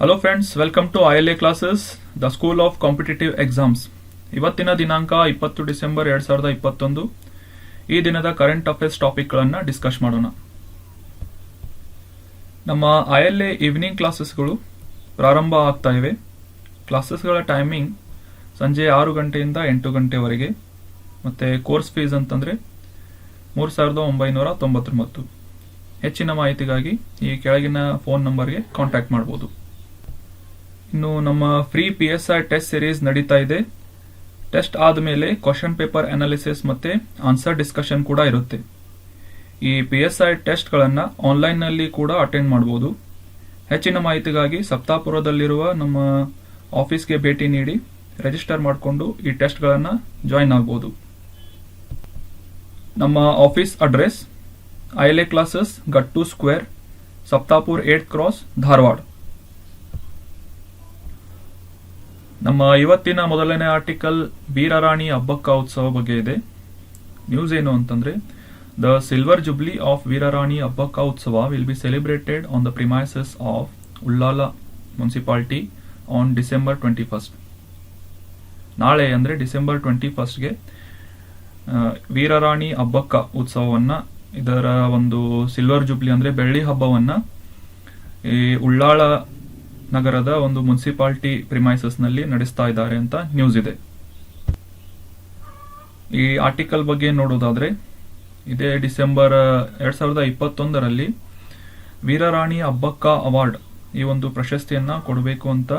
Hello friends, welcome to ILA classes, the school of competitive exams. ಇವತ್ತಿನ ದಿನಾಂಕ 20 December 2021. ಈ ದಿನದ ಕರೆಂಟ್ ಅಫೇರ್ಸ್ ಟಾಪಿಕ್ಗಳನ್ನು ಡಿಸ್ಕಸ್ ಮಾಡೋಣ. ನಮ್ಮ ILA ಈವ್ನಿಂಗ್ ಕ್ಲಾಸಸ್ಗಳು ಪ್ರಾರಂಭ ಆಗ್ತಾ ಇವೆ. ಕ್ಲಾಸಸ್ಗಳ ಟೈಮಿಂಗ್ ಸಂಜೆ 6 ಗಂಟೆಯಿಂದ 8 ಗಂಟೆವರೆಗೆ. ಮತ್ತು ಕೋರ್ಸ್ ಫೀಸ್ ಅಂತಂದರೆ 3,999. ಹೆಚ್ಚಿನ ಮಾಹಿತಿಗಾಗಿ ಈ ಕೆಳಗಿನ ಫೋನ್ ನಂಬರ್ಗೆ ಕಾಂಟ್ಯಾಕ್ಟ್ ಮಾಡ್ಬೋದು. ಇನ್ನು ನಮ್ಮ ಫ್ರೀ PSI ಟೆಸ್ಟ್ ಸಿರೀಸ್ ನಡೀತಾ ಇದೆ. ಟೆಸ್ಟ್ ಆದಮೇಲೆ ಕ್ವಶನ್ ಪೇಪರ್ ಅನಾಲಿಸಿಸ್ ಮತ್ತೆ ಆನ್ಸರ್ ಡಿಸ್ಕಷನ್ ಕೂಡ ಇರುತ್ತೆ. ಈ PSI ಟೆಸ್ಟ್ಗಳನ್ನು ಆನ್ಲೈನ್ನಲ್ಲಿ ಕೂಡ ಅಟೆಂಡ್ ಮಾಡ್ಬೋದು. ಹೆಚ್ಚಿನ ಮಾಹಿತಿಗಾಗಿ ಸಪ್ತಾಪುರದಲ್ಲಿರುವ ನಮ್ಮ ಆಫೀಸ್ಗೆ ಭೇಟಿ ನೀಡಿ ರಿಜಿಸ್ಟರ್ ಮಾಡಿಕೊಂಡು ಈ ಟೆಸ್ಟ್ಗಳನ್ನು ಜಾಯಿನ್ ಆಗ್ಬೋದು. ನಮ್ಮ office address ILA classes, Gattu square, Saptapur 8th cross, Dharwad. ನಮ್ಮ ಇವತ್ತಿನ ಮೊದಲನೇ ಆರ್ಟಿಕಲ್ ವೀರರಾಣಿ ಅಬ್ಬಕ್ಕ ಉತ್ಸವ ಬಗ್ಗೆ ಇದೆ. ನ್ಯೂಸ್ ಏನು ಅಂತಂದ್ರೆ, the silver jubilee of Veerarani Abbakka Utsava will be celebrated on the premises of Ullal municipality on December 21. ನಾಳೆ ಅಂದ್ರೆ ಡಿಸೆಂಬರ್ 21ಗೆ ವೀರರಾಣಿ ಅಬ್ಬಕ್ಕ ಉತ್ಸವವನ್ನ, ಇದರ ಒಂದು ಸಿಲ್ವರ್ ಜುಬ್ಲಿ ಅಂದ್ರೆ ಬೆಳ್ಳಿ ಹಬ್ಬವನ್ನ ಈ ಉಳ್ಳಾಳ ನಗರದ ಒಂದು ಮುನ್ಸಿಪಾಲಿಟಿ ಪ್ರಿಮೈಸಸ್ ನಲ್ಲಿ ನಡೆಸ್ತಾ ಇದ್ದಾರೆ ಅಂತ ನ್ಯೂಸ್ ಇದೆ. ಈ ಆರ್ಟಿಕಲ್ ಬಗ್ಗೆ ನೋಡೋದಾದ್ರೆ, ಇದೇ ಡಿಸೆಂಬರ್ 2021ರಲ್ಲಿ ವೀರರಾಣಿ ಅಬ್ಬಕ್ಕ ಅವಾರ್ಡ್, ಈ ಒಂದು ಪ್ರಶಸ್ತಿಯನ್ನ ಕೊಡಬೇಕು ಅಂತ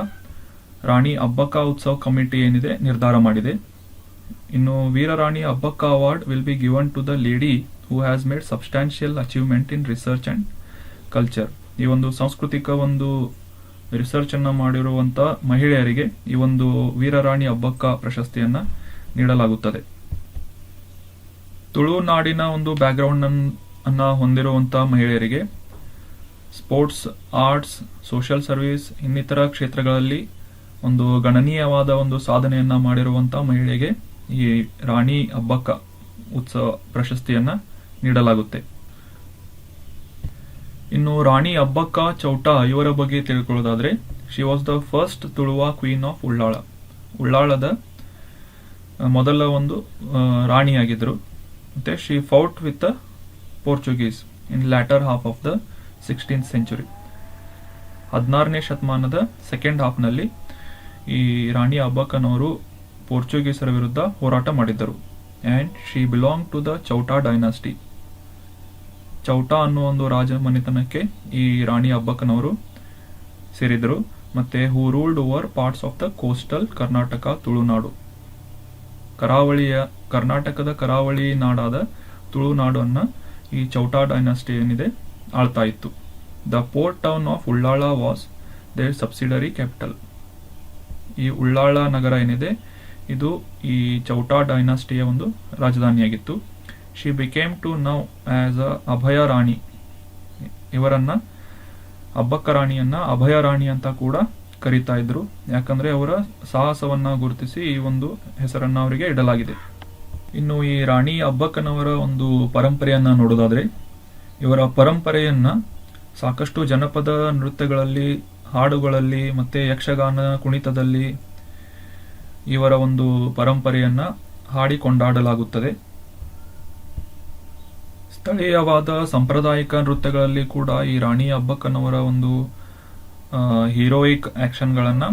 ರಾಣಿ ಅಬ್ಬಕ್ಕ ಉತ್ಸವ ಕಮಿಟಿ ಏನಿದೆ ನಿರ್ಧಾರ ಮಾಡಿದೆ. ಇನ್ನು Veerarani Abbakka award will be given to the lady who has made substantial achievement in research and culture. ಈ ಒಂದು ಸಾಂಸ್ಕೃತಿಕ ಒಂದು ರಿಸರ್ಚ್ ಅನ್ನ ಮಾಡಿರುವಂತ ಮಹಿಳೆಯರಿಗೆ ಈ ಒಂದು ವೀರರಾಣಿ ಅಬ್ಬಕ್ಕ ಪ್ರಶಸ್ತಿಯನ್ನ ನೀಡಲಾಗುತ್ತದೆ. ತುಳುನಾಡಿನ ಒಂದು ಬ್ಯಾಕ್ಗ್ರೌಂಡ್ ಅನ್ನ ಹೊಂದಿರುವಂತಹ ಮಹಿಳೆಯರಿಗೆ ಸ್ಪೋರ್ಟ್ಸ್, ಆರ್ಟ್ಸ್, ಸೋಷಿಯಲ್ ಸರ್ವಿಸ್ ಇನ್ನಿತರ ಕ್ಷೇತ್ರಗಳಲ್ಲಿ ಒಂದು ಗಣನೀಯವಾದ ಒಂದು ಸಾಧನೆಯನ್ನ ಮಾಡಿರುವಂತಹ ಮಹಿಳೆಗೆ ಈ ರಾಣಿ ಅಬ್ಬಕ್ಕ ಉತ್ಸವ ಪ್ರಶಸ್ತಿಯನ್ನ ನೀಡಲಾಗುತ್ತೆ. ಇನ್ನು ರಾಣಿ ಅಬ್ಬಕ್ಕ ಚೌಟ ಇವರ ಬಗ್ಗೆ ತಿಳ್ಕೊಳ್ಳೋದಾದ್ರೆ, she was the first Tuluva queen of Ullal. ಉಳ್ಳಾಳದ ಮೊದಲ ಒಂದು ರಾಣಿಯಾಗಿದ್ರು. ಮತ್ತೆ she fought with the Portuguese in later half of the 16th century. 16ನೇ ಶತಮಾನದ ಸೆಕೆಂಡ್ ಹಾಫ್ ನಲ್ಲಿ ಈ ರಾಣಿ ಅಬ್ಬಕ್ಕನವರು ಪೋರ್ಚುಗೀಸರ ವಿರುದ್ಧ ಹೋರಾಟ ಮಾಡಿದ್ದರು. And she belong to the Chowta dynasty. Chowta ಅನ್ನುವ ಒಂದು ರಾಜಮನೆತನಕ್ಕೆ ಈ ರಾಣಿ ಅಬ್ಬಕ್ಕನವರು ಸೇರಿದರು. ಮತ್ತೆ who ruled over parts of the coastal Karnataka, Tulunadu. ಕರ್ನಾಟಕದ ಕರಾವಳಿ ನಾಡಾದ ತುಳುನಾಡನ್ನ ಈ ಚೌಟಾ ಡೈನಾಸ್ಟಿ ಏನಿದೆ ಆಳ್ತಾ ಇತ್ತು. The port town of Ullal was their subsidiary capital. ಈ ಉಳ್ಳಾಳ ನಗರ ಏನಿದೆ ಇದು ಈ ಚೌಟಾ ಡೈನಾಸ್ಟಿಯ ಒಂದು ರಾಜಧಾನಿಯಾಗಿತ್ತು. She became to know as a Abhaya Rani. ಇವರನ್ನ ಅಬ್ಬಕ್ಕ ರಾಣಿಯನ್ನ ಅಭಯ ರಾಣಿ ಅಂತ ಕೂಡ ಕರೀತಾ ಇದ್ರು. ಯಾಕಂದ್ರೆ ಅವರ ಸಾಹಸವನ್ನ ಗುರುತಿಸಿ ಈ ಒಂದು ಹೆಸರನ್ನ ಅವರಿಗೆ ಇಡಲಾಗಿದೆ. ಇನ್ನು ಈ ರಾಣಿ ಅಬ್ಬಕ್ಕನವರ ಒಂದು ಪರಂಪರೆಯನ್ನ ನೋಡೋದಾದ್ರೆ, ಇವರ ಪರಂಪರೆಯನ್ನ ಸಾಕಷ್ಟು ಜನಪದ ನೃತ್ಯಗಳಲ್ಲಿ, ಹಾಡುಗಳಲ್ಲಿ ಮತ್ತೆ ಯಕ್ಷಗಾನ ಕುಣಿತದಲ್ಲಿ ಇವರ ಒಂದು ಪರಂಪರೆಯನ್ನ ಹಾಡಿ ಕೊಂಡಾಡಲಾಗುತ್ತದೆ. ಸ್ಥಳೀಯವಾದ ಸಾಂಪ್ರದಾಯಿಕ ನೃತ್ಯಗಳಲ್ಲಿ ಕೂಡ ಈ ರಾಣಿ ಅಬ್ಬಕ್ಕನವರ ಒಂದು ಹೀರೋಯಿಕ್ ಆಕ್ಷನ್ಗಳನ್ನ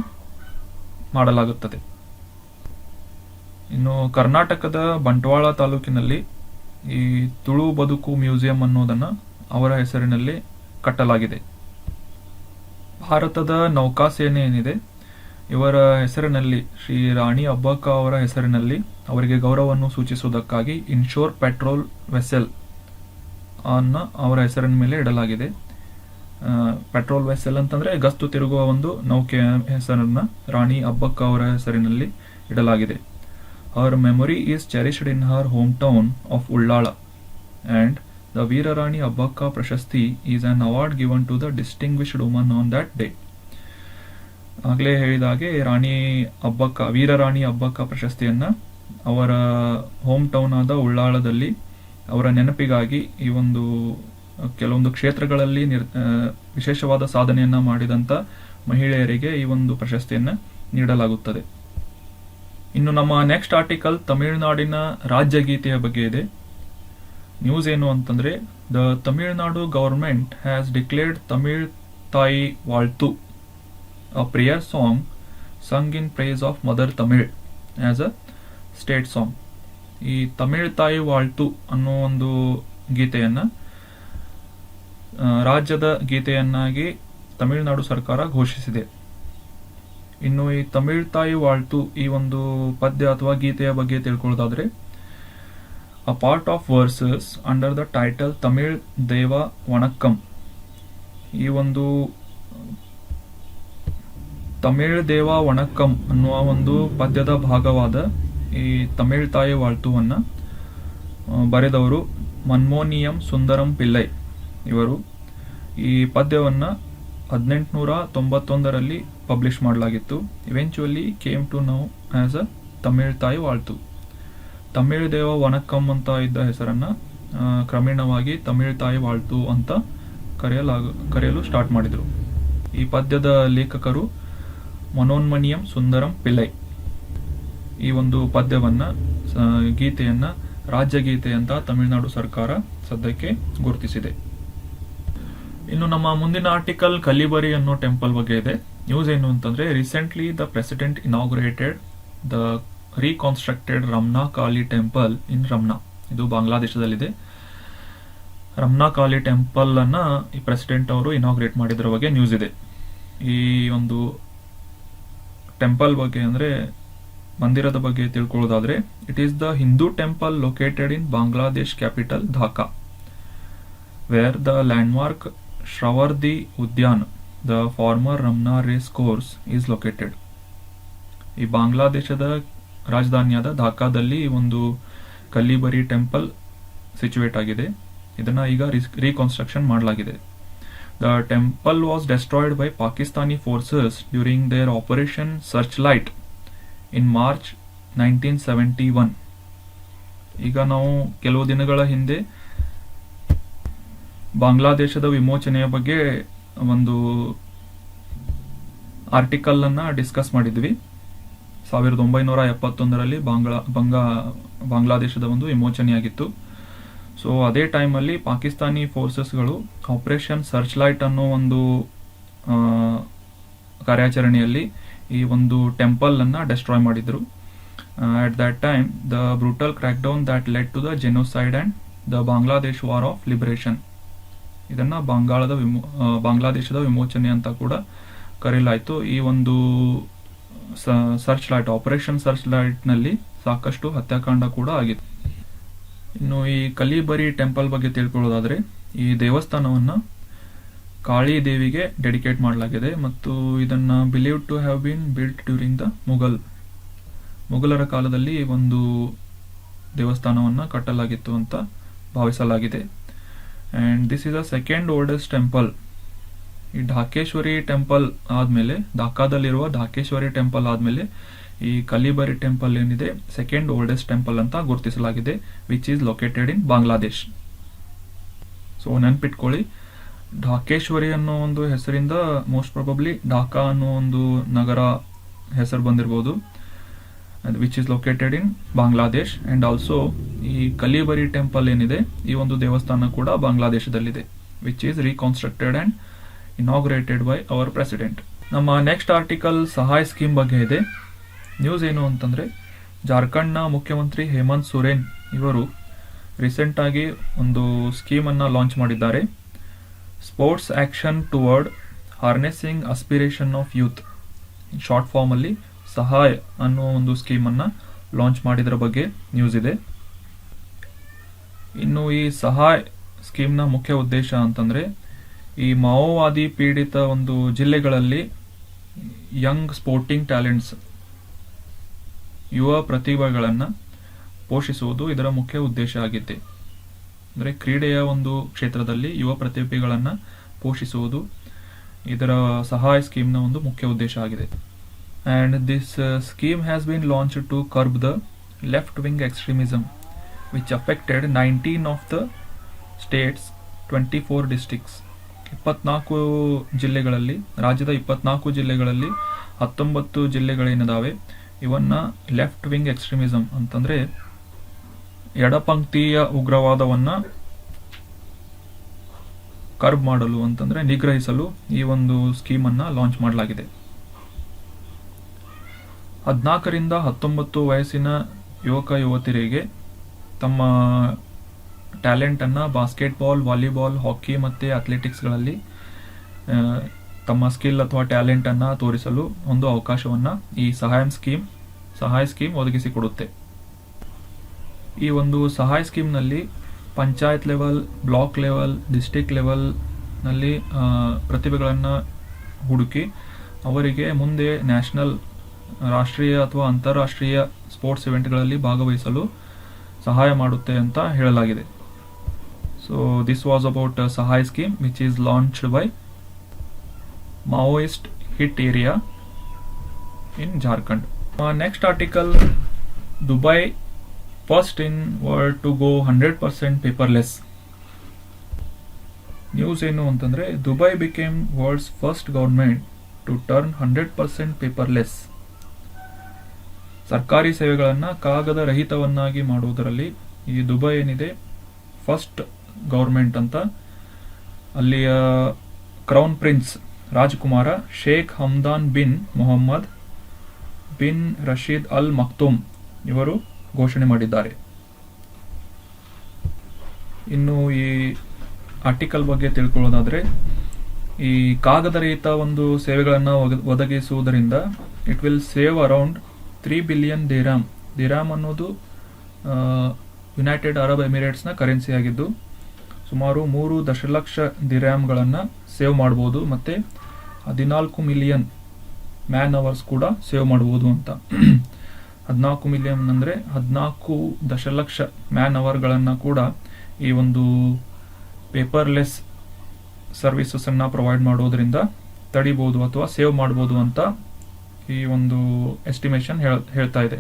ಮಾಡಲಾಗುತ್ತದೆ. ಇನ್ನು ಕರ್ನಾಟಕದ ಬಂಟ್ವಾಳ ತಾಲೂಕಿನಲ್ಲಿ ಈ ತುಳು ಬದುಕು ಮ್ಯೂಸಿಯಂ ಅನ್ನೋದನ್ನ ಅವರ ಹೆಸರಿನಲ್ಲಿ ಕಟ್ಟಲಾಗಿದೆ. ಭಾರತದ ನೌಕಾಸೇನೆ ಏನಿದೆ ಇವರ ಹೆಸರಿನಲ್ಲಿ, ಶ್ರೀ ರಾಣಿ ಅಬ್ಬಕ್ಕ ಅವರ ಹೆಸರಿನಲ್ಲಿ ಅವರಿಗೆ ಗೌರವವನ್ನು ಸೂಚಿಸುವುದಕ್ಕಾಗಿ ಇನ್ಶೋರ್ ಪೆಟ್ರೋಲ್ ವೆಸೆಲ್ ಅನ್ನ ಅವರ ಹೆಸರಿನ ಮೇಲೆ ಇಡಲಾಗಿದೆ. ಪೆಟ್ರೋಲ್ ವೆಸೆಲ್ ಅಂತಂದ್ರೆ ಗಸ್ತು ತಿರುಗುವ ಒಂದು ನೌಕೆಯ ಹೆಸರನ್ನ ರಾಣಿ ಅಬ್ಬಕ್ಕ ಅವರ ಹೆಸರಿನಲ್ಲಿ ಇಡಲಾಗಿದೆ. Our memory is cherished in her home town of Ullal and the Veerarani Abbakka ಪ್ರಶಸ್ತಿ is an award given to the distinguished woman on that day. ಆಗ್ಲೇ ಹೇಳಿದಾಗೆ ರಾಣಿ ಅಬ್ಬಕ್ಕ, ವೀರರಾಣಿ ಅಬ್ಬಕ್ಕ ಪ್ರಶಸ್ತಿಯನ್ನ ಅವರ ಹೋಮ್ ಟೌನ್ ಆದ ಉಳ್ಳಾಳದಲ್ಲಿ ಅವರ ನೆನಪಿಗಾಗಿ ಈ ಒಂದು ಕೆಲವೊಂದು ಕ್ಷೇತ್ರಗಳಲ್ಲಿ ವಿಶೇಷವಾದ ಸಾಧನೆಯನ್ನ ಮಾಡಿದಂತ ಮಹಿಳೆಯರಿಗೆ ಈ ಒಂದು ಪ್ರಶಸ್ತಿಯನ್ನು ನೀಡಲಾಗುತ್ತದೆ. ಇನ್ನು ನಮ್ಮ ನೆಕ್ಸ್ಟ್ ಆರ್ಟಿಕಲ್ ತಮಿಳುನಾಡಿನ ರಾಜ್ಯಗೀತೆಯ ಬಗ್ಗೆ ಇದೆ. ನ್ಯೂಸ್ ಏನು ಅಂತಂದ್ರೆ, the Tamil Nadu government has declared Tamil Thai Vazhthu, a prayer song sung in praise of Mother Tamil as a state song. ಈ ತಮಿಳ್ ತಾಯಿ ವಾಳ್ತು ಅನ್ನೋ ಒಂದು ಗೀತೆಯನ್ನ ರಾಜ್ಯದ ಗೀತೆಯನ್ನಾಗಿ ತಮಿಳುನಾಡು ಸರ್ಕಾರ ಘೋಷಿಸಿದೆ. ಇನ್ನು ಈ ತಮಿಳ್ ತಾಯಿ ವಾಳ್ತು ಈ ಒಂದು ಪದ್ಯ ಅಥವಾ ಗೀತೆಯ ಬಗ್ಗೆ ತಿಳ್ಕೊಳ್ಳೋದಾದ್ರೆ, a part of verses under the title Tamil Deiva Vanakkam, ಈ ಒಂದು ತಮಿಳ್ ದೇವ ವಣಕ್ಕಂ ಅನ್ನುವ ಒಂದು ಪದ್ಯದ ಭಾಗವಾದ ಈ ತಮಿಳ್ ತಾಯಿ ವಾಳ್ತುವನ್ನ ಬರೆದವರು ಮನ್ಮೋನಿಯಂ ಸುಂದರಂ ಪಿಲ್ಲೈ ಇವರು. ಈ ಪದ್ಯವನ್ನ 1891ರಲ್ಲಿ ಪಬ್ಲಿಷ್ ಮಾಡಲಾಗಿತ್ತು. Eventually came to know as a Tamil Thai Vazhthu. Tamil Deiva ವಣಕ್ಕಂ ಅಂತ ಇದ್ದ ಹೆಸರನ್ನ ಕ್ರಮೇಣವಾಗಿ ತಮಿಳ್ ತಾಯಿ ವಾಳ್ತು ಅಂತ ಕರೆಯಲು ಸ್ಟಾರ್ಟ್ ಮಾಡಿದ್ರು. ಈ ಪದ್ಯದ ಲೇಖಕರು ಮನೋನ್ಮಣಿಯಂ ಸುಂದರಂ ಪಿಲ್ಲೈ. ಈ ಒಂದು ಪದ್ಯವನ್ನ ಗೀತೆಯನ್ನ ರಾಜ್ಯಗೀತೆ ಅಂತ ತಮಿಳುನಾಡು ಸರ್ಕಾರ ಸದ್ಯಕ್ಕೆ ಗುರುತಿಸಿದೆ. ಇನ್ನು ನಮ್ಮ ಮುಂದಿನ ಆರ್ಟಿಕಲ್ ಕಲಿಬರಿ ಅನ್ನೋ ಟೆಂಪಲ್ ಬಗ್ಗೆ ಇದೆ. ನ್ಯೂಸ್ ಏನು ಅಂತಂದ್ರೆ, recently the president inaugurated the reconstructed Ramna Kali temple ಇನ್ ರಮ್ನಾ. ಇದು ಬಾಂಗ್ಲಾದೇಶದಲ್ಲಿದೆ. ರಮ್ನಾ ಕಾಲಿ ಟೆಂಪಲ್ ಅನ್ನ ಈ ಪ್ರೆಸಿಡೆಂಟ್ ಅವರು ಇನಾಗ್ರೇಟ್ ಮಾಡಿದ್ರ ಬಗ್ಗೆ ನ್ಯೂಸ್ ಇದೆ. ಈ ಒಂದು ಟೆಂಪಲ್ ಬಗ್ಗೆ ಅಂದ್ರೆ ಮಂದಿರದ ಬಗ್ಗೆ ತಿಳ್ಕೊಳ್ಳೋದಾದ್ರೆ, it is the Hindu temple located in Bangladesh capital Dhaka, where the landmark Suhrawardy Udyan, the former Ramna race course is located. ಈ ಬಾಂಗ್ಲಾದೇಶದ ರಾಜಧಾನಿಯಾದ ಢಾಕಾದಲ್ಲಿ ಒಂದು ಕಲಿಬರಿ ಟೆಂಪಲ್ ಸಿಚುವೇಟ್ ಆಗಿದೆ. ಇದನ್ನ ಈಗ ರೀಕನ್ಸ್ಟ್ರಕ್ಷನ್ ಮಾಡಲಾಗಿದೆ. The temple was destroyed by Pakistani forces during their Operation Searchlight in March 1971. ಈಗ ನಾವು ಕೆಲವು ದಿನಗಳ ಹಿಂದೆ ಬಾಂಗ್ಲಾದೇಶದ ವಿಮೋಚನೆಯ ಬಗ್ಗೆ ಒಂದು ಆರ್ಟಿಕಲ್ ಅನ್ನ ಡಿಸ್ಕಸ್ ಮಾಡಿದ್ವಿ. 1971ರಲ್ಲಿ ಬಾಂಗ್ಲಾದೇಶದ ಒಂದು ವಿಮೋಚನೆಯಾಗಿತ್ತು. ಸೊ ಅದೇ ಟೈಮಲ್ಲಿ ಪಾಕಿಸ್ತಾನಿ ಫೋರ್ಸಸ್ಗಳು ಆಪರೇಷನ್ ಸರ್ಚ್ ಲೈಟ್ ಅನ್ನೋ ಒಂದು ಕಾರ್ಯಾಚರಣೆಯಲ್ಲಿ ಈ ಒಂದು ಟೆಂಪಲ್ ಅನ್ನ ಡೆಸ್ಟ್ರಾಯ್ ಮಾಡಿದ್ರು. At that time the brutal crackdown that led to the genocide and the Bangladesh war of liberation. ಇದನ್ನ ಬಾಂಗ್ಲಾದೇಶದ ವಿಮೋಚನೆ ಅಂತ ಕೂಡ ಕರೆಯಲಾಯಿತು. ಈ ಒಂದು searchlight operation searchlight ನಲ್ಲಿ ಸಾಕಷ್ಟು ಹತ್ಯಾಕಾಂಡ ಕೂಡ ಆಗಿತ್ತು. ಇನ್ನು ಈ ಕಲಿಬರಿ ಟೆಂಪಲ್ ಬಗ್ಗೆ ತಿಳ್ಕೊಳ್ಳೋದಾದ್ರೆ, ಈ ದೇವಸ್ಥಾನವನ್ನ ಕಾಳಿ ದೇವಿಗೆ ಡೆಡಿಕೇಟ್ ಮಾಡಲಾಗಿದೆ ಮತ್ತು ಇದನ್ನ believed to have been built during the ಮುಘಲರ ಕಾಲದಲ್ಲಿ ಒಂದು ದೇವಸ್ಥಾನವನ್ನ ಕಟ್ಟಲಾಗಿತ್ತು ಅಂತ ಭಾವಿಸಲಾಗಿದೆ. And this is the second oldest temple. ಈ ಢಾಕೇಶ್ವರಿ ಟೆಂಪಲ್ ಆದ್ಮೇಲೆ, ಢಾಕಾದಲ್ಲಿರುವ ಢಾಕೇಶ್ವರಿ ಟೆಂಪಲ್ ಆದ್ಮೇಲೆ ಈ ಕಲಿಬರಿ ಟೆಂಪಲ್ ಏನಿದೆ ಸೆಕೆಂಡ್ ಓಲ್ಡೆಸ್ಟ್ ಟೆಂಪಲ್ ಅಂತ ಗುರುತಿಸಲಾಗಿದೆ, which is located in Bangladesh. So ನೆನ್ಪಿಟ್ಕೊಳ್ಳಿ, ಢಾಕೇಶ್ವರಿ ಅನ್ನೋ ಒಂದು ಹೆಸರಿಂದ ಮೋಸ್ಟ್ ಪ್ರಾಬಬ್ಲಿ ಢಾಕಾ ಅನ್ನೋ ಒಂದು ನಗರ ಹೆಸರು ಬಂದಿರಬಹುದು, which is located in Bangladesh. And also ಈ ಕಲಿಬರಿ ಟೆಂಪಲ್ ಏನಿದೆ ಈ ಒಂದು ದೇವಸ್ಥಾನ ಕೂಡ ಬಾಂಗ್ಲಾದೇಶದಲ್ಲಿದೆ, which is reconstructed and inaugurated by our president. ನಮ್ಮ ನೆಕ್ಸ್ಟ್ ಆರ್ಟಿಕಲ್ ಸಹಾಯ್ ಸ್ಕೀಮ್ ಬಗ್ಗೆ ಇದೆ. ನ್ಯೂಸ್ ಏನು ಅಂತಂದ್ರೆ, ಜಾರ್ಖಂಡ್ನ ಮುಖ್ಯಮಂತ್ರಿ ಹೇಮಂತ್ ಸೊರೇನ್ ಇವರು ರೀಸೆಂಟ್ ಆಗಿ ಒಂದು ಸ್ಕೀಮ್ ಅನ್ನ ಲಾಂಚ್ ಮಾಡಿದ್ದಾರೆ. Sports action towards harnessing aspiration of youth, short form ಅಲ್ಲಿ ಸಹಾಯ್ ಅನ್ನೋ ಒಂದು ಸ್ಕೀಮ್ ಅನ್ನ ಲಾಂಚ್ ಮಾಡಿದ್ರ ಬಗ್ಗೆ ನ್ಯೂಸ್ ಇದೆ. ಇನ್ನು ಈ ಸಹಾಯ್ ಸ್ಕೀಮ್ ನ ಮುಖ್ಯ ಉದ್ದೇಶ ಅಂತಂದ್ರೆ, ಈ ಮಾವೋವಾದಿ ಪೀಡಿತ ಒಂದು ಜಿಲ್ಲೆಗಳಲ್ಲಿ ಯಂಗ್ ಸ್ಪೋರ್ಟಿಂಗ್ ಟ್ಯಾಲೆಂಟ್ಸ್, ಯುವ ಪ್ರತಿಭೆಗಳನ್ನ ಪೋಷಿಸುವುದು ಇದರ ಮುಖ್ಯ ಉದ್ದೇಶ ಆಗಿದೆ. ಅಂದ್ರೆ ಕ್ರೀಡೆಯ ಒಂದು ಕ್ಷೇತ್ರದಲ್ಲಿ ಯುವ ಪ್ರತಿಭೆಗಳನ್ನ ಪೋಷಿಸುವುದು ಇದರ ಸಹಾಯ್ ಸ್ಕೀಮ್ ನ ಒಂದು ಮುಖ್ಯ ಉದ್ದೇಶ ಆಗಿದೆ. And this scheme has been launched to curb the left wing extremism which affected 19 of the states 24 districts 24 ಜಿಲ್ಲೆಗಳಲ್ಲಿ, ರಾಜ್ಯದ 24 ಜಿಲ್ಲೆಗಳಲ್ಲಿ 19 ಜಿಲ್ಲೆಗಳೇನಿದಾವೆ ಇವನ್ನ ಲೆಫ್ಟ್ ವಿಂಗ್ ಎಕ್ಸ್ಟ್ರೀಮಿಸಮ್ ಅಂತಂದ್ರೆ ಎಡಪಂಕ್ತಿಯ ಉಗ್ರವಾದವನ್ನ ಕರ್ಬ್ ಮಾಡಲು ಅಂತಂದ್ರೆ ನಿಗ್ರಹಿಸಲು ಈ ಒಂದು ಸ್ಕೀಮ್ ಅನ್ನ ಲಾಂಚ್ ಮಾಡಲಾಗಿದೆ. 14 ರಿಂದ 19 ವಯಸ್ಸಿನ ಯುವಕ ಯುವತಿಯರಿಗೆ ತಮ್ಮ ಟ್ಯಾಲೆಂಟ್ ಅನ್ನ ಬಾಸ್ಕೆಟ್ಬಾಲ್, ವಾಲಿಬಾಲ್, ಹಾಕಿ ಮತ್ತೆ ಅಥ್ಲೆಟಿಕ್ಸ್ಗಳಲ್ಲಿ ತಮ್ಮ ಸ್ಕಿಲ್ ಅಥವಾ ಟ್ಯಾಲೆಂಟ್ ಅನ್ನ ತೋರಿಸಲು ಒಂದು ಅವಕಾಶವನ್ನ ಈ ಸಹಾಯ ಸ್ಕೀಮ್ ಒದಗಿಸಿಕೊಡುತ್ತೆ. ಈ ಒಂದು ಸಹಾಯ ಸ್ಕೀಮ್ನಲ್ಲಿ panchayat level, block level, district level ನಲ್ಲಿ ಪ್ರತಿಭೆಗಳನ್ನು ಹುಡುಕಿ ಅವರಿಗೆ ಮುಂದೆ ನ್ಯಾಷನಲ್, ರಾಷ್ಟ್ರೀಯ ಅಥವಾ ಅಂತಾರಾಷ್ಟ್ರೀಯ ಸ್ಪೋರ್ಟ್ಸ್ ಇವೆಂಟ್ಗಳಲ್ಲಿ ಭಾಗವಹಿಸಲು ಸಹಾಯ ಮಾಡುತ್ತೆ ಅಂತ ಹೇಳಲಾಗಿದೆ. ಸೊ ದಿಸ್ ವಾಸ್ ಅಬೌಟ್ ಸಹಾಯ scheme which is launched by Maoist hit area in Jharkhand. Next article, Dubai first in world to go 100% paperless. News ಏನು ಅಂತಂದ್ರೆ Dubai became world's first government to turn 100% paperless. ಸರ್ಕಾರಿ ಸೇವೆಗಳನ್ನು ಕಾಗದ ರಹಿತವನ್ನಾಗಿ ಮಾಡುವುದರಲ್ಲಿ ಈ Dubai ಏನಿದೆ first government ಅಂತ. ಅಲ್ಲಿಯ ಕ್ರೌನ್ ಪ್ರಿನ್ಸ್ ರಾಜಕುಮಾರ Sheikh Hamdan bin Mohammed bin Rashid Al Maktoum ಇವರು ಘೋಷಣೆ ಮಾಡಿದ್ದಾರೆ. ಇನ್ನು ಈ ಆರ್ಟಿಕಲ್ ಬಗ್ಗೆ ತಿಳ್ಕೊಳ್ಳೋದಾದ್ರೆ, ಈ ಕಾಗದರಹಿತ ಒಂದು ಸೇವೆಗಳನ್ನು ಒದಗಿಸುವುದರಿಂದ it will save around 3 billion dirham. Dirham ಅನ್ನೋದು ಯುನೈಟೆಡ್ ಅರಬ್ ಎಮಿರೇಟ್ಸ್ನ ಕರೆನ್ಸಿ ಆಗಿದ್ದು ಸುಮಾರು 3 ದಶಲಕ್ಷ ದಿರಾಮ್ಗಳನ್ನು ಸೇವ್ ಮಾಡಬಹುದು. ಮತ್ತೆ 14 ಮಿಲಿಯನ್ ಮ್ಯಾನ್ ಅವರ್ಸ್ ಕೂಡ ಸೇವ್ ಮಾಡಬಹುದು ಅಂತ. 14 ಮಿಲಿಯನ್ ಅಂದ್ರೆ 14 ದಶಲಕ್ಷ ಮ್ಯಾನ್ ಅವರ್ಗಳನ್ನು ಕೂಡ ಈ ಒಂದು ಪೇಪರ್ಲೆಸ್ ಸರ್ವಿಸಸ್ ಅನ್ನ ಪ್ರೊವೈಡ್ ಮಾಡೋದ್ರಿಂದ ತಡಿಬಹುದು ಅಥವಾ ಸೇವ್ ಮಾಡಬಹುದು ಅಂತ ಈ ಒಂದು ಎಸ್ಟಿಮೇಷನ್ ಹೇಳ್ತಾ ಇದೆ.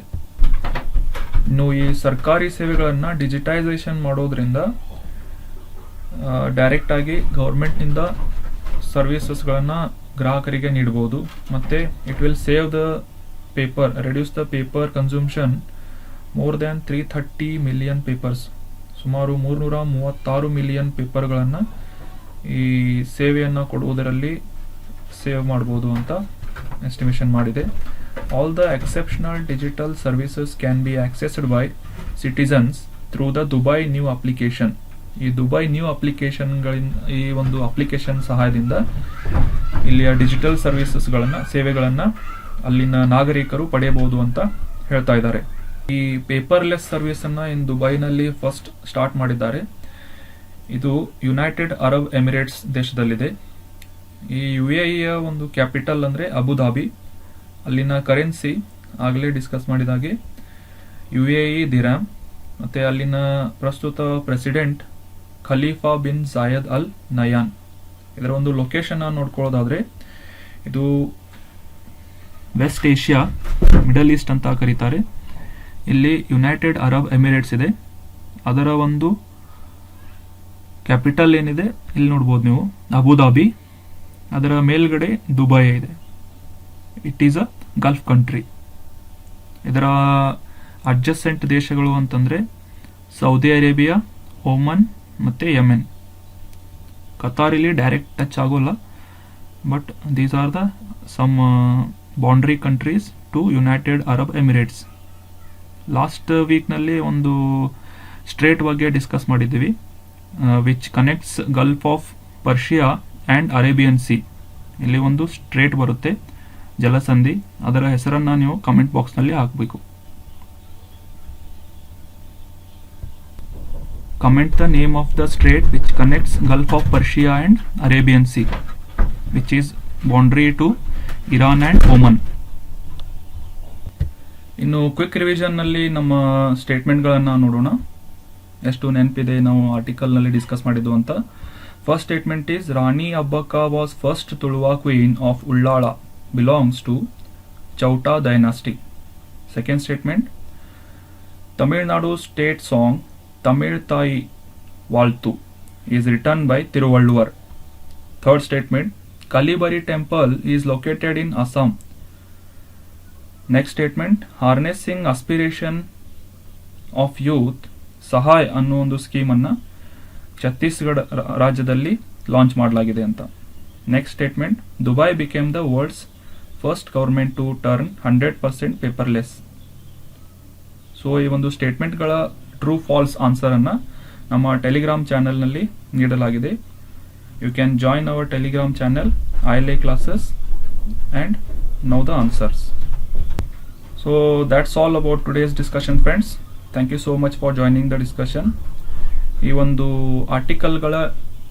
ಇನ್ನು ಈ ಸರ್ಕಾರಿ ಸೇವೆಗಳನ್ನ ಡಿಜಿಟೈಸೇಷನ್ ಮಾಡೋದ್ರಿಂದ ಡೈರೆಕ್ಟ್ ಆಗಿ ಗವರ್ಮೆಂಟ್ ನಿಂದ ಸರ್ವಿಸಸ್ಗಳನ್ನ ಗ್ರಾಹಕರಿಗೆ ನೀಡಬಹುದು. ಮತ್ತೆ it will save the paper, reduce the paper consumption more than 330 million papers. ಸುಮಾರು 336 ಮಿಲಿಯನ್ ಪೇಪರ್ಗಳನ್ನು ಈ ಸೇವೆಯನ್ನು ಕೊಡುವುದರಲ್ಲಿ ಸೇವ್ ಮಾಡಬಹುದು ಅಂತ ಎಸ್ಟಿಮೇಷನ್ ಮಾಡಿದೆ. All the exceptional digital services can be assessed by citizens through the Dubai new application. ಈ Dubai new ಅಪ್ಲಿಕೇಶನ್ಗಳಿಂದ, ಈ ಒಂದು ಅಪ್ಲಿಕೇಶನ್ ಸಹಾಯದಿಂದ ಇಲ್ಲಿಯ ಡಿಜಿಟಲ್ ಸೇವೆಗಳನ್ನು ಅಲ್ಲಿನ ನಾಗರಿಕರು ಪಡೆಯಬಹುದು ಅಂತ ಹೇಳ್ತಾ ಇದ್ದಾರೆ. ಈ ಪೇಪರ್ಲೆಸ್ ಸರ್ವಿಸ್ ಅನ್ನ ಇನ್ ದುಬೈನಲ್ಲಿ ಫಸ್ಟ್ ಸ್ಟಾರ್ಟ್ ಮಾಡಿದ್ದಾರೆ. ಇದು ಯುನೈಟೆಡ್ ಅರಬ್ ಎಮಿರೇಟ್ಸ್ ದೇಶದಲ್ಲಿದೆ. ಈ UAE ಒಂದು ಕ್ಯಾಪಿಟಲ್ ಅಂದ್ರೆ ಅಬುಧಾಬಿ. ಅಲ್ಲಿನ ಕರೆನ್ಸಿ ಆಗಲೇ ಡಿಸ್ಕಸ್ ಮಾಡಿದಾಗೆ UAE ದಿರಾಮ್. ಮತ್ತೆ ಅಲ್ಲಿನ ಪ್ರಸ್ತುತ president Khalifa bin Zayed Al Nahyan. ಇದರ ಒಂದು ಲೊಕೇಶನ್ ನೋಡ್ಕೊಳ್ಳೋದಾದ್ರೆ ಇದು ವೆಸ್ಟ್ ಏಷ್ಯಾ, ಮಿಡಲ್ ಈಸ್ಟ್ ಅಂತ ಕರೀತಾರೆ. ಇಲ್ಲಿ ಯುನೈಟೆಡ್ ಅರಬ್ ಎಮಿರೇಟ್ಸ್ ಇದೆ. ಅದರ ಒಂದು ಕ್ಯಾಪಿಟಲ್ ಏನಿದೆ ಇಲ್ಲಿ ನೋಡ್ಬೋದು ನೀವು, ಅಬುಧಾಬಿ. ಅದರ ಮೇಲ್ಗಡೆ ದುಬೈ ಇದೆ. It is a gulf country. ಇದರ ಅಡ್ಜಸೆಂಟ್ ದೇಶಗಳು ಅಂತಂದ್ರೆ ಸೌದಿ ಅರೇಬಿಯಾ, ಓಮನ್ ಮತ್ತೆ ಯೆಮೆನ್. ಕತಾರ್ ಇಲ್ಲಿ ಡೈರೆಕ್ಟ್ ಟಚ್ ಆಗೋಲ್ಲ, but these are the some boundary countries to United Arab Emirates. Last ವೀಕ್ನಲ್ಲಿ ಒಂದು ಸ್ಟ್ರೇಟ್ ಬಗ್ಗೆ ಡಿಸ್ಕಸ್ ಮಾಡಿದ್ದೀವಿ, which connects Gulf of Persia and Arabian sea. ಇಲ್ಲಿ ಒಂದು ಸ್ಟ್ರೇಟ್ ಬರುತ್ತೆ, ಜಲಸಂಧಿ. ಅದರ ಹೆಸರನ್ನು ನೀವು ಕಮೆಂಟ್ ಬಾಕ್ಸ್ನಲ್ಲಿ ಹಾಕಬೇಕು. Comment the name of the strait which connects Gulf of Persia and Arabian Sea, which is boundary to Iran and Oman. ಇನ್ನು quick revision ನಲ್ಲಿ ನಮ್ಮ ಸ್ಟೇಟ್ಮೆಂಟ್ಗಳನ್ನು ನೋಡೋಣ, ಎಷ್ಟು ನೆನಪಿದೆ ನಾವು ಆರ್ಟಿಕಲ್ ನಲ್ಲಿ ಡಿಸ್ಕಸ್ ಮಾಡಿದ್ದು ಅಂತ. First statement is Rani Abbakka was first Tuluva queen of Ullal, belongs to Chowta dynasty. Second statement, Tamil Nadu state song Tamil Thai Vazhthu is written by Thiruvalluvar. Third statement, Kalibari temple is located in Assam. Next statement, harnessing aspiration of youth ಸಹಾಯ್ ಅನ್ನೋ ಒಂದು ಸ್ಕೀಮನ್ನು ಛತ್ತೀಸ್ಗಢ ರಾಜ್ಯದಲ್ಲಿ launch ಮಾಡಲಾಗಿದೆ ಅಂತ. Next statement, Dubai became the world's first government to turn 100% paperless. So ಈ ಒಂದು ಸ್ಟೇಟ್ಮೆಂಟ್ಗಳ true falls ಆನ್ಸರನ್ನು ನಮ್ಮ Telegram ಚಾನೆಲ್ನಲ್ಲಿ ನೀಡಲಾಗಿದೆ. You can join our Telegram channel ILA classes and know the answers. So that's all about today's discussion, friends. Thank you so much for joining the discussion. ಈ ಒಂದು ಆರ್ಟಿಕಲ್ಗಳ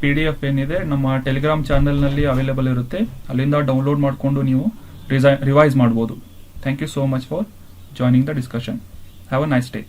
PDF ಏನಿದೆ ನಮ್ಮ Telegram ಚಾನೆಲ್ನಲ್ಲಿ available ಇರುತ್ತೆ. ಅಲ್ಲಿಂದ download ಮಾಡಿಕೊಂಡು ನೀವು revise ಮಾಡ್ಬೋದು. Thank you so much for joining the discussion. Have a nice day.